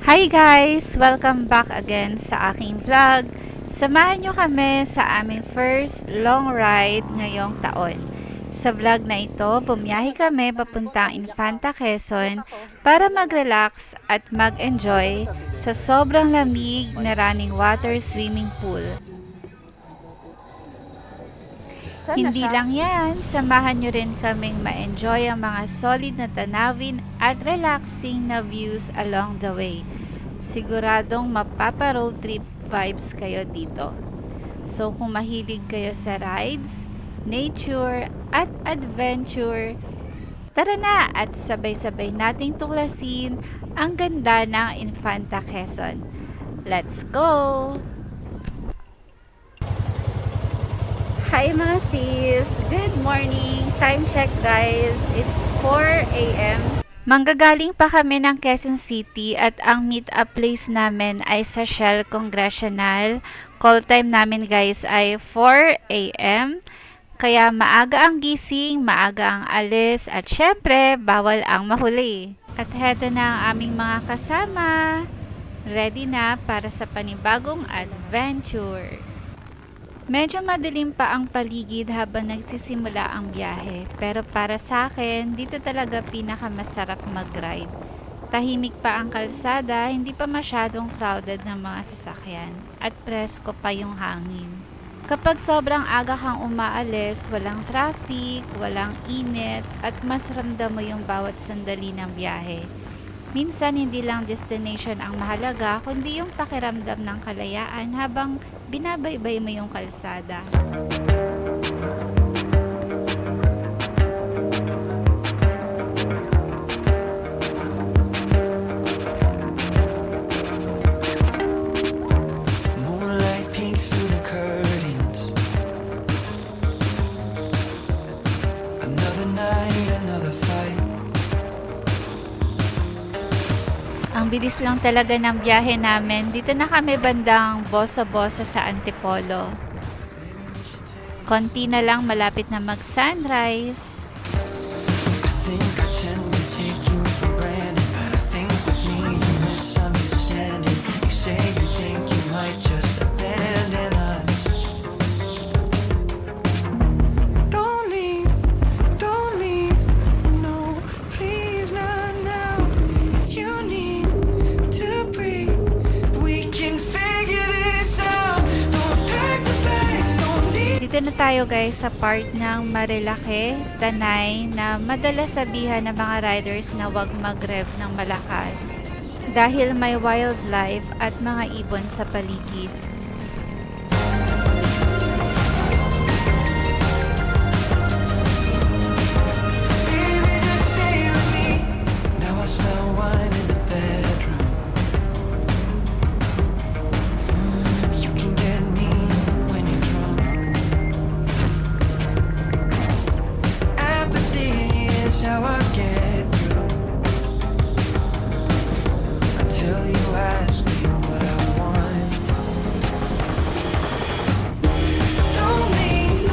Hi guys! Welcome back again sa aking vlog. Samahan nyo kami sa aming first long ride ngayong taon. Sa vlog na ito, bumiyahe kami papuntang Infanta Quezon para mag-relax at mag-enjoy sa sobrang lamig na running water swimming pool. Hindi lang yan, samahan nyo rin kaming ma-enjoy ang mga solid na tanawin at relaxing na views along the way. Siguradong mapapa-road trip vibes kayo dito. So kung mahilig kayo sa rides, nature, at adventure, tara na at sabay-sabay nating tuklasin ang ganda ng Infanta Quezon. Let's go! Hi mga sis! Good morning! Time check guys! It's 4 a.m. Manggagaling pa kami ng Quezon City at ang meet-up place namin ay sa Shell Congressional. Call time namin guys ay 4 a.m. Kaya maaga ang gising, maaga ang alis at syempre bawal ang mahuli. At heto na ang aming mga kasama. Ready na para sa panibagong adventure. Medyo madilim pa ang paligid habang nagsisimula ang biyahe, pero para sa akin, dito talaga pinakamasarap mag-ride. Tahimik pa ang kalsada, hindi pa masyadong crowded ng mga sasakyan, at presko pa yung hangin. Kapag sobrang aga kang umaalis, walang traffic, walang init, at mas ramdam mo yung bawat sandali ng biyahe. Minsan hindi lang destination ang mahalaga, kundi yung pakiramdam ng kalayaan habang binabaybay mo yung kalsada. Moonlight peeks through the curtains. Another night, another fight. Ang bilis lang talaga ng biyahe namin. Dito na kami bandang Bosa-Bosa sa Antipolo. Konti na lang malapit na mag-sunrise. I think I tend to take you for granted, but I think with me you misunderstanding. You say you think you might just abandon us. Don't leave, no, please not now. If you need to breathe, we can figure this out. Don't pack the bags, don't leave. Dito na tayo guys sa part ng Marilake, Tanay na madalas sabihan ng mga riders na wag mag-rev ng malakas dahil may wildlife at mga ibon sa paligid. Baby, just stay with me. Now I smell wine in the bedroom. You can get me when you're drunk. Apathy is how I get through. Until you ask me what I want. Don't leave,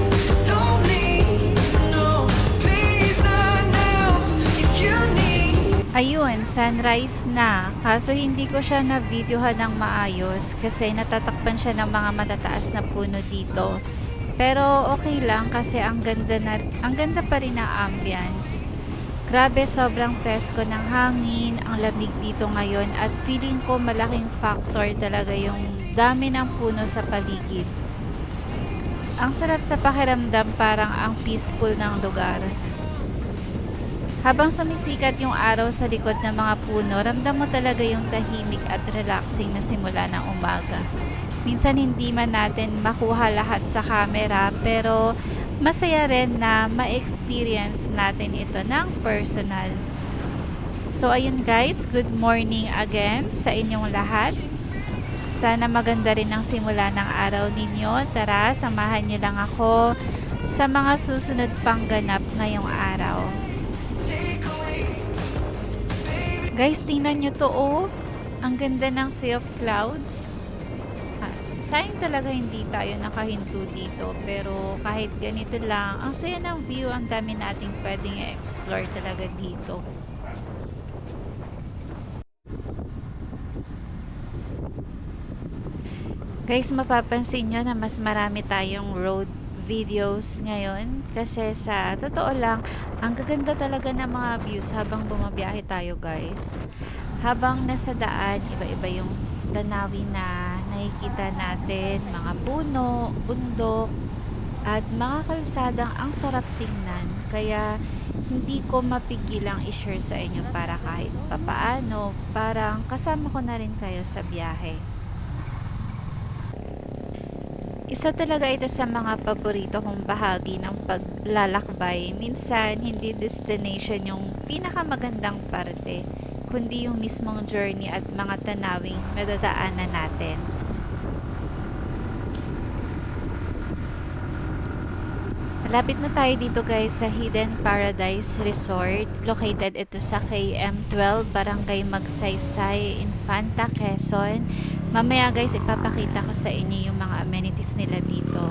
no, please not now. If you need. Ayun, sunrise na. Kaso hindi ko siya na-videohan ng maayos kasi natatakpan siya ng mga matataas na puno dito. Pero okay lang kasi ang ganda pa rin ng ambience. Grabe, sobrang presko ng hangin, ang lamig dito ngayon at feeling ko malaking factor talaga yung dami ng puno sa paligid. Ang sarap sa pakiramdam, parang ang peaceful ng lugar. Habang sumisikat yung araw sa likod ng mga puno, ramdam mo talaga yung tahimik at relaxing na simula ng umaga. Minsan hindi man natin makuha lahat sa camera, pero masaya rin na ma-experience natin ito ng personal. So ayun guys, good morning again sa inyong lahat. Sana maganda rin ang simula ng araw ninyo. Tara, samahan niyo lang ako sa mga susunod pang ganap ngayong araw. Guys, tingnan nyo to oh. Ang ganda ng sea of clouds. Sayang talaga hindi tayo nakahinto dito. Pero kahit ganito lang, ang saya ng view. Ang dami nating pwedeng i-explore talaga dito. Guys, mapapansin nyo na mas marami tayong road videos ngayon kasi sa totoo lang, ang gaganda talaga ng mga views habang bumabiyahe tayo guys. Habang nasa daan, iba-iba yung tanawin na nakikita natin, mga puno, bundok, at mga kalsadang ang sarap tingnan. Kaya hindi ko mapigilang i-share sa inyo para kahit papaano, parang kasama ko na rin kayo sa biyahe. Isa talaga ito sa mga paborito kong bahagi ng paglalakbay. Minsan, hindi destination yung pinakamagandang parte, kundi yung mismong journey at mga tanawing nadadaanan natin. Malapit na tayo dito guys sa Hidden Paradise Resort. Located ito sa KM12, Barangay Magsaysay, Infanta, Quezon. Mamaya guys, ipapakita ko sa inyo yung mga amenities nila dito.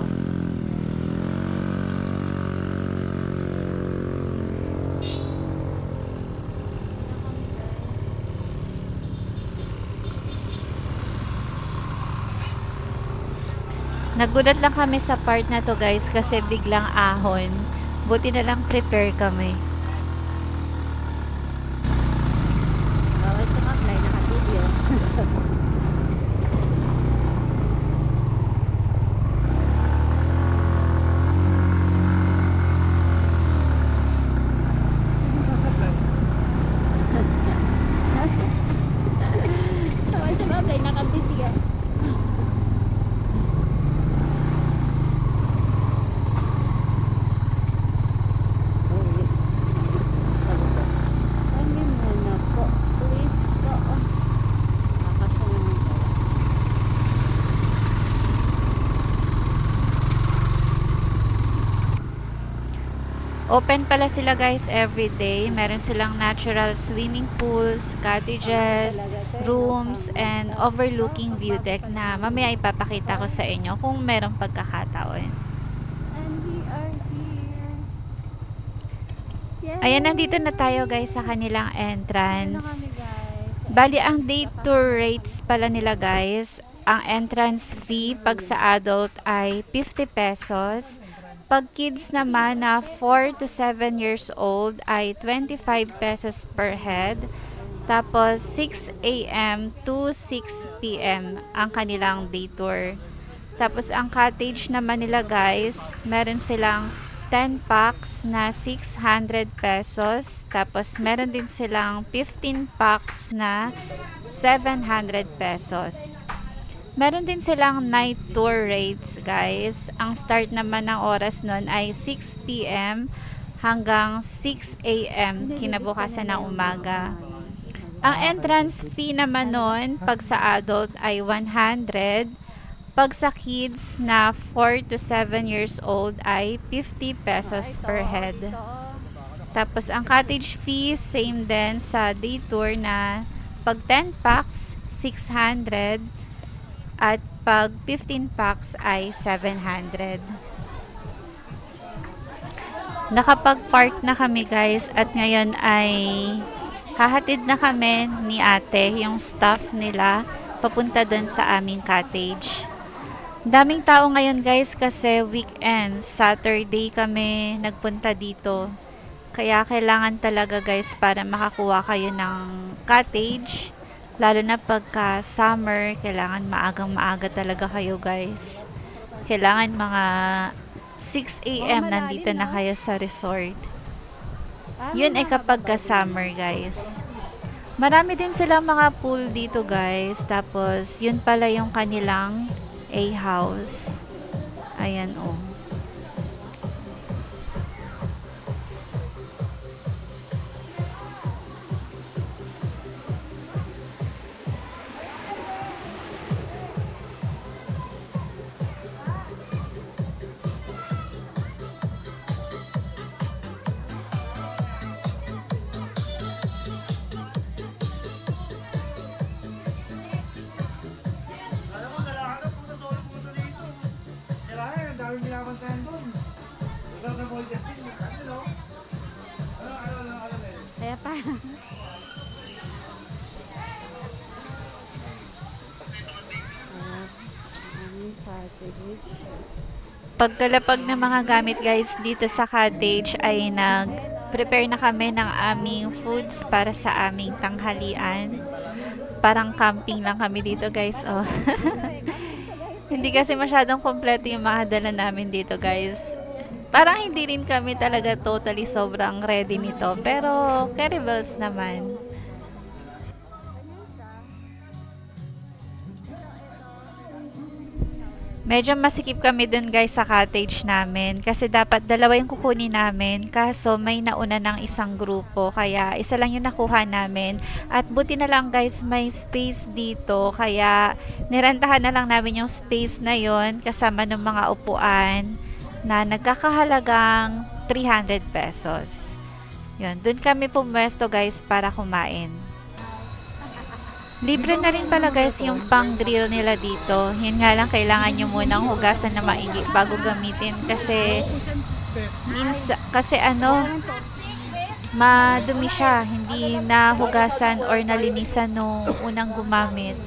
Nagulat lang kami sa part na to guys kasi biglang ahon. Buti na lang prepare kami. Bawal sa apply, naka-video. Bawal sa apply, naka-video. Ano muna po? Please po. Nakasya naman pala. Open pala sila guys every day. Meron silang natural swimming pools, cottages, rooms, and overlooking view deck na mamaya ipapakita ko sa inyo kung merong pagkakataon. And we are here. Yes. Ayan, nandito na tayo guys sa kanilang Ano entrance. kami, guys? Bali, ang day tour rates pala nila guys, ang entrance fee pag sa adult ay 50 pesos. Pag kids naman na 4 to 7 years old ay 25 pesos per head. Tapos 6 a.m. to 6 p.m. ang kanilang day tour. Tapos ang cottage naman nila guys, meron silang 10 packs na 600 pesos. Tapos meron din silang 15 packs na 700 pesos. Meron din silang night tour rates guys. Ang start naman ng oras nun ay 6 p.m. hanggang 6 a.m. kinabukasan ng umaga. Ang entrance fee naman nun pag sa adult ay 100. Pag sa kids na 4 to 7 years old ay 50 pesos per head. Tapos ang cottage fee same din sa day tour na pag 10 packs 600 at pag 15 packs ay 700. Nakapag-park na kami guys at ngayon ay hahatid na kami ni ate yung staff nila papunta dun sa aming cottage. Daming tao ngayon guys kasi weekend, Saturday kami nagpunta dito. Kaya kailangan talaga guys para makakuha kayo ng cottage. Lalo na pagka summer, kailangan maagang-maaga talaga kayo guys. Kailangan mga 6 a.m. nandito na kayo sa resort. Yun ay kapag ka summer guys. Marami din silang mga pool dito guys. Tapos yun pala yung kanilang A-house. Ayan oh. Kaya pa. Pagkalapag ng mga gamit guys dito sa cottage ay nag-prepare na kami ng aming foods para sa aming tanghalian. Parang camping lang kami dito guys. Oh. Hindi kasi masyadong kompleto yung mga dala namin dito guys. Parang hindi rin kami talaga totally sobrang ready nito. Pero carryballs naman. Medyo masikip kami dun guys sa cottage namin kasi dapat dalawa yung kukunin namin kaso may nauna ng isang grupo kaya isa lang yung nakuha namin at buti na lang guys may space dito kaya nirentahan na lang namin yung space na yon kasama ng mga upuan na nagkakahalagang 300 pesos. Yun, dun kami pumwesto guys para kumain. Libre na rin pala guys yung pang grill nila dito. Yun nga lang kailangan nyo munang hugasan na maigi bago gamitin kasi madumi siya. Hindi na hugasan or nalinisan nung unang gumamit.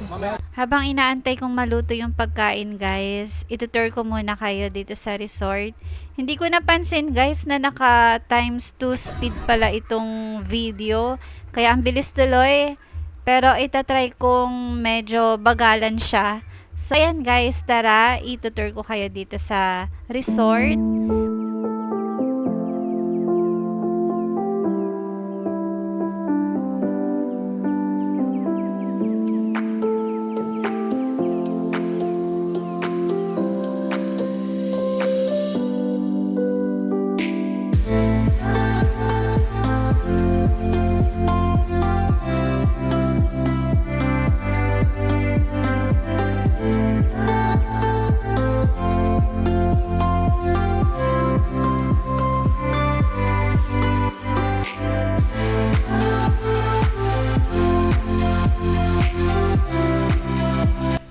Habang inaantay kong maluto yung pagkain guys, itutur ko muna kayo dito sa resort. Hindi ko napansin guys na naka times 2 speed pala itong video. Kaya ang bilis tuloy. Pero itatry kong medyo bagalan siya. So ayan guys, tara, itutur ko kayo dito sa resort.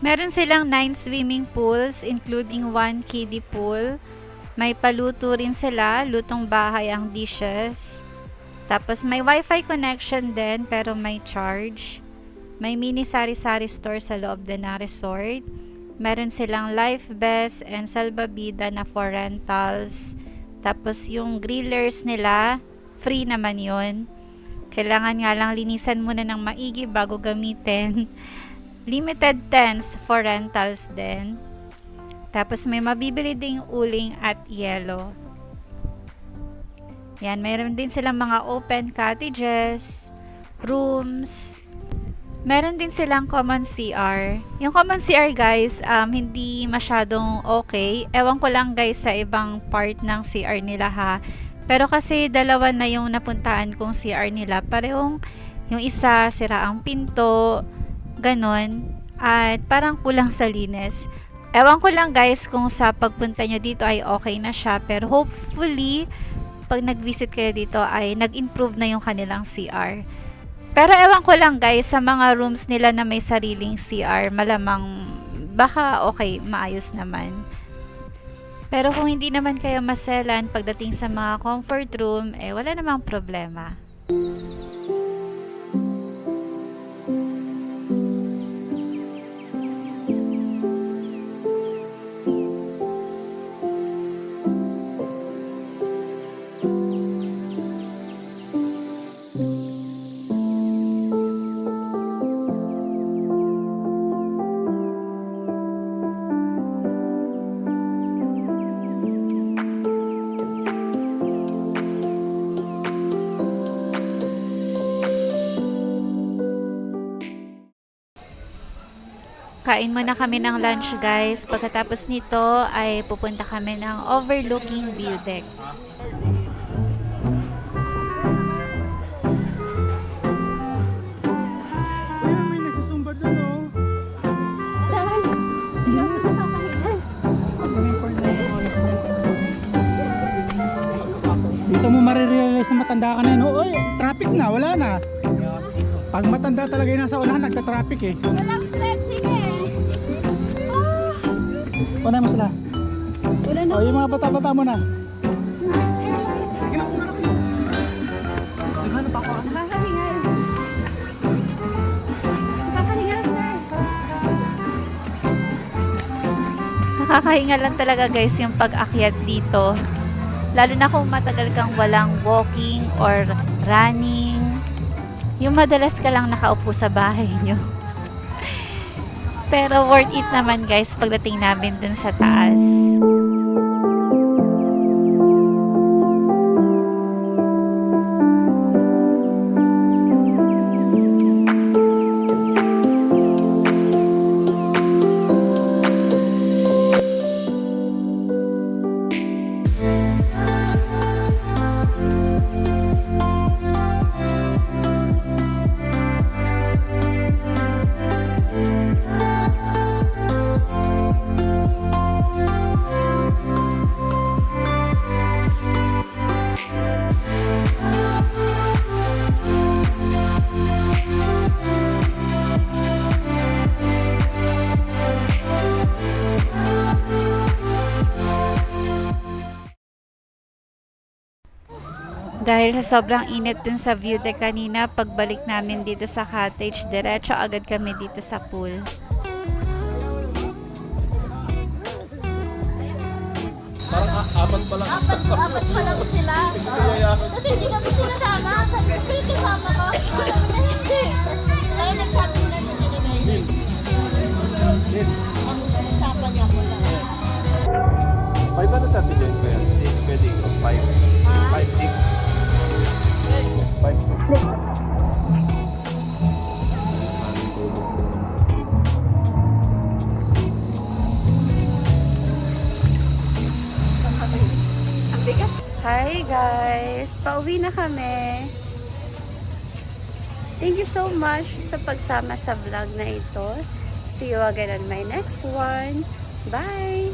Meron silang 9 swimming pools including 1 kiddie pool. May paluto rin sila, lutong bahay ang dishes. Tapos may wifi connection din pero may charge. May mini sari-sari store sa loob din ng resort. Meron silang life vest and salbabida na for rentals. Tapos yung grillers nila, free naman yun. Kailangan nga lang linisan muna ng maigi bago gamitin. Limited tents for rentals din. Tapos may mabibili ding uling at yelo. Yan, mayroon din silang mga open cottages, rooms. Meron din silang common CR. Yung common CR guys, hindi masyadong okay. Ewan ko lang guys sa ibang part ng CR nila ha. Pero kasi dalawa na yung napuntaan kong CR nila. Parehong yung isa sira ang pinto, ganon, at parang kulang sa linis. Ewan ko lang guys kung sa pagpunta nyo dito ay okay na siya, pero hopefully pag nag-visit kayo dito ay nag-improve na yung kanilang CR. Pero ewan ko lang guys, sa mga rooms nila na may sariling CR, malamang baka okay, maayos naman. Pero kung hindi naman kayo maselan pagdating sa mga comfort room, wala namang problema. Kain muna kami ng lunch guys. Pagkatapos nito ay pupunta kami ng overlooking view deck. May nagsusumba doon oh. Dito mo marirealize na matanda ka na yun. Oy, traffic na, wala na. Pag matanda talaga yung nasa unahan, nagta-traffic eh. Walang stretching eh. Wala mo sila. Wala na. O, yung mga bata-bata mo na. Nakakahingal. Nakakahingal, sir. Nakakahinga lang talaga guys yung pag-akyat dito. Lalo na kung matagal kang walang walking or running. Yung madalas ka lang nakaupo sa bahay nyo. Pero worth it naman guys pagdating namin dun sa taas. Dahil sa sobrang init dun sa view deck kanina, pagbalik namin dito sa cottage, diretso agad kami dito sa pool. Parang apat pa lang. Apat pa lang sila. Kasi hindi kami sinasama. Sabi ko, "Phil, kasama ko." Sabi na, hindi. Pero nagsabi sila na nila na yun. Ang usapan niya ko lang. 5 ano sa atin dyan ko yan? 6 pwede ko. 5. 5, 6. 5, 6. Hi guys! Pauwi na kami. Thank you so much sa pagsama sa vlog na ito. See you again on my next one. Bye!